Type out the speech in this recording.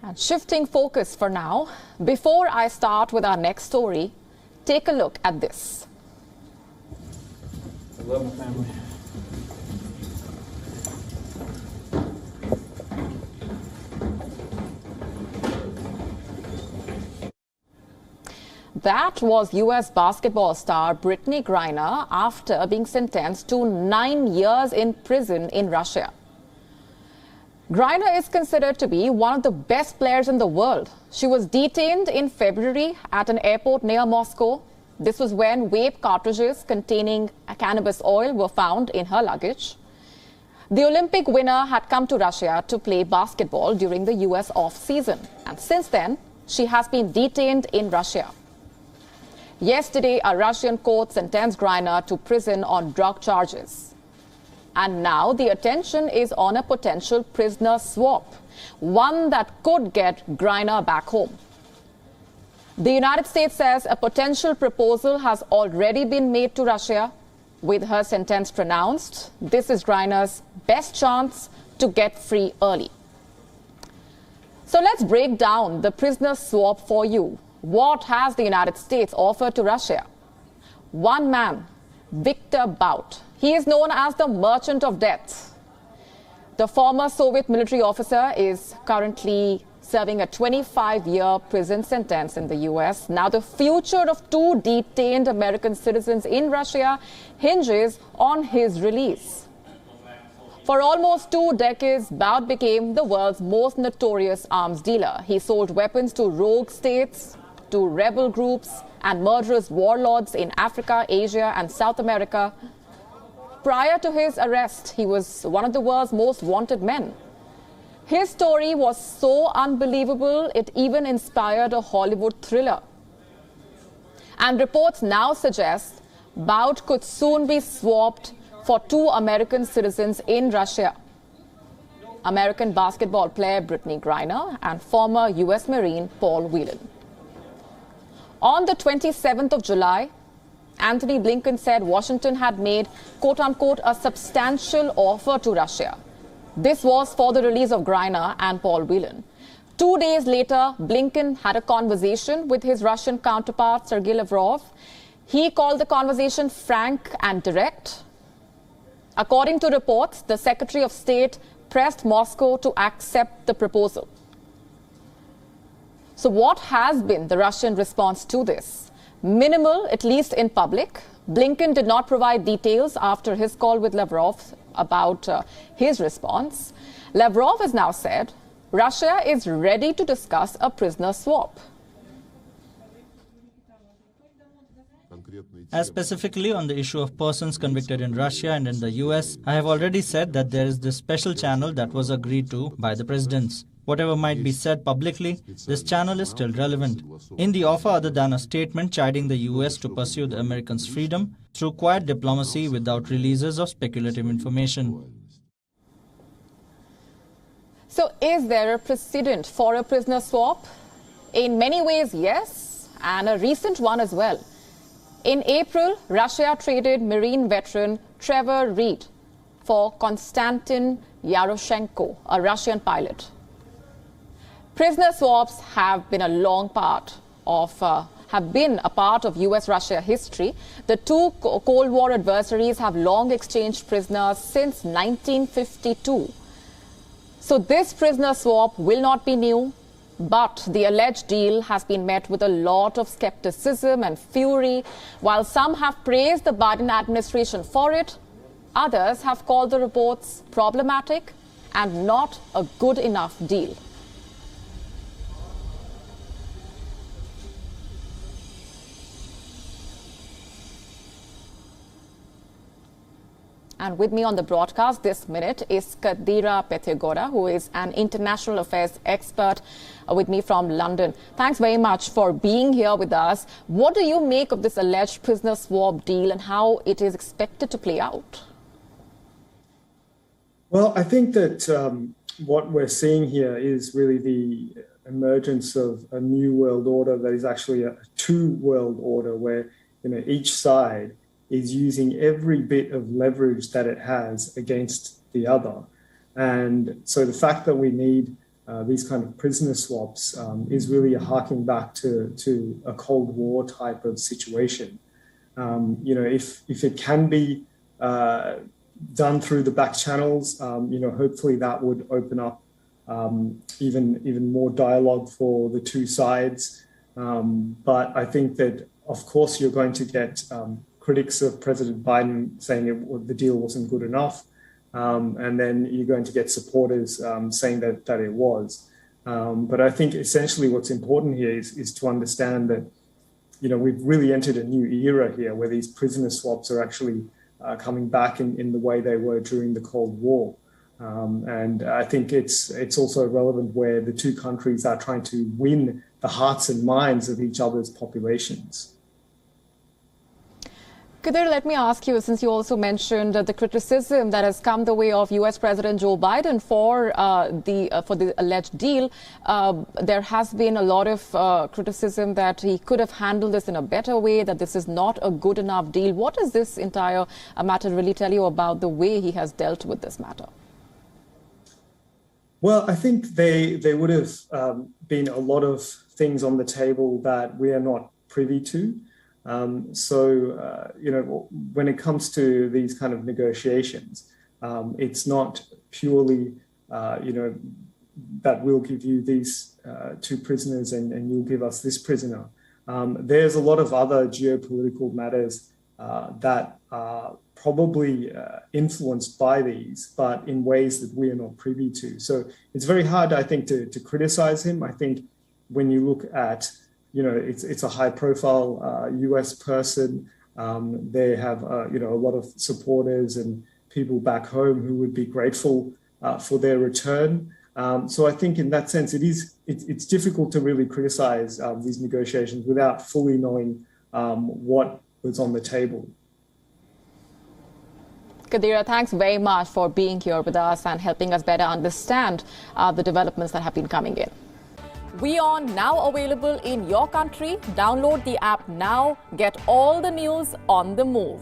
And shifting focus for now, before I start with our next story, take a look at this. I love my family. That was US basketball star Brittney Griner after being sentenced to 9 years in prison in Russia. Griner is considered to be one of the best players in the world. She was detained in February at an airport near Moscow. This was when vape cartridges containing cannabis oil were found in her luggage. The Olympic winner had come to Russia to play basketball during the US off-season. And since then, she has been detained in Russia. Yesterday, a Russian court sentenced Griner to prison on drug charges. And now the attention is on a potential prisoner swap, one that could get Griner back home. The United States says a potential proposal has already been made to Russia. With her sentence pronounced, this is Griner's best chance to get free early. So let's break down the prisoner swap for you. What has the United States offered to Russia? One man, Viktor Bout. He is known as the Merchant of Death. The former Soviet military officer is currently serving a 25-year prison sentence in the US. Now, the future of 2 detained American citizens in Russia hinges on his release. For almost 2 decades, Bout became the world's most notorious arms dealer. He sold weapons to rogue states, to rebel groups and murderous warlords in Africa, Asia and South America. Prior to his arrest, he was one of the world's most wanted men. His story was so unbelievable, it even inspired a Hollywood thriller. And reports now suggest Bout could soon be swapped for 2 American citizens in Russia. American basketball player Brittney Griner and former US Marine Paul Whelan. On the 27th of July, Antony Blinken said Washington had made, quote-unquote, a substantial offer to Russia. This was for the release of Griner and Paul Whelan. 2 days later, Blinken had a conversation with his Russian counterpart, Sergei Lavrov. He called the conversation frank and direct. According to reports, the Secretary of State pressed Moscow to accept the proposal. So what has been the Russian response to this? Minimal, at least in public. Blinken did not provide details after his call with Lavrov about his response. Lavrov has now said Russia is ready to discuss a prisoner swap. As specifically on the issue of persons convicted in Russia and in the US, I have already said that there is this special channel that was agreed to by the presidents. Whatever might be said publicly, this channel is still relevant. In the offer, other than a statement chiding the US to pursue the Americans' freedom through quiet diplomacy without releases of speculative information. So is there a precedent for a prisoner swap? In many ways, yes, and a recent one as well. In April, Russia traded Marine veteran Trevor Reed for Konstantin Yaroshenko, a Russian pilot. Prisoner swaps have been a part of US-Russia history. The 2 Cold War adversaries have long exchanged prisoners since 1952. So this prisoner swap will not be new, but the alleged deal has been met with a lot of skepticism and fury. While some have praised the Biden administration for it, others have called the reports problematic and not a good enough deal. And with me on the broadcast this minute is Kadira Petegora, who is an international affairs expert with me from London. Thanks very much for being here with us. What do you make of this alleged prisoner swap deal and how it is expected to play out? Well, I think that what we're seeing here is really the emergence of a new world order that is actually a 2-world order where, each side is using every bit of leverage that it has against the other. And so the fact that we need these kind of prisoner swaps is really a harking back to a Cold War type of situation. If it can be done through the back channels, hopefully that would open up even more dialogue for the two sides. But I think that, of course, you're going to get critics of President Biden saying the deal wasn't good enough. And then you're going to get supporters saying that it was. But I think essentially what's important here is to understand that, we've really entered a new era here where these prisoner swaps are actually coming back in the way they were during the Cold War. And I think it's also relevant where the two countries are trying to win the hearts and minds of each other's populations. Gambhir, let me ask you, since you also mentioned the criticism that has come the way of U.S. President Joe Biden for the alleged deal, there has been a lot of criticism that he could have handled this in a better way, that this is not a good enough deal. What does this entire matter really tell you about the way he has dealt with this matter? Well, I think there would have been a lot of things on the table that we are not privy to. When it comes to these kind of negotiations, it's not purely, that we'll give you these two prisoners and you'll give us this prisoner. There's a lot of other geopolitical matters that are probably influenced by these, but in ways that we are not privy to. So it's very hard, I think, to criticize him. I think when you look at it's a high-profile U.S. person. They have, a lot of supporters and people back home who would be grateful for their return. So I think, in that sense, it's difficult to really criticize these negotiations without fully knowing what was on the table. Gambhir, thanks very much for being here with us and helping us better understand the developments that have been coming in. WION now available in your country. Download the app now. Get all the news on the move.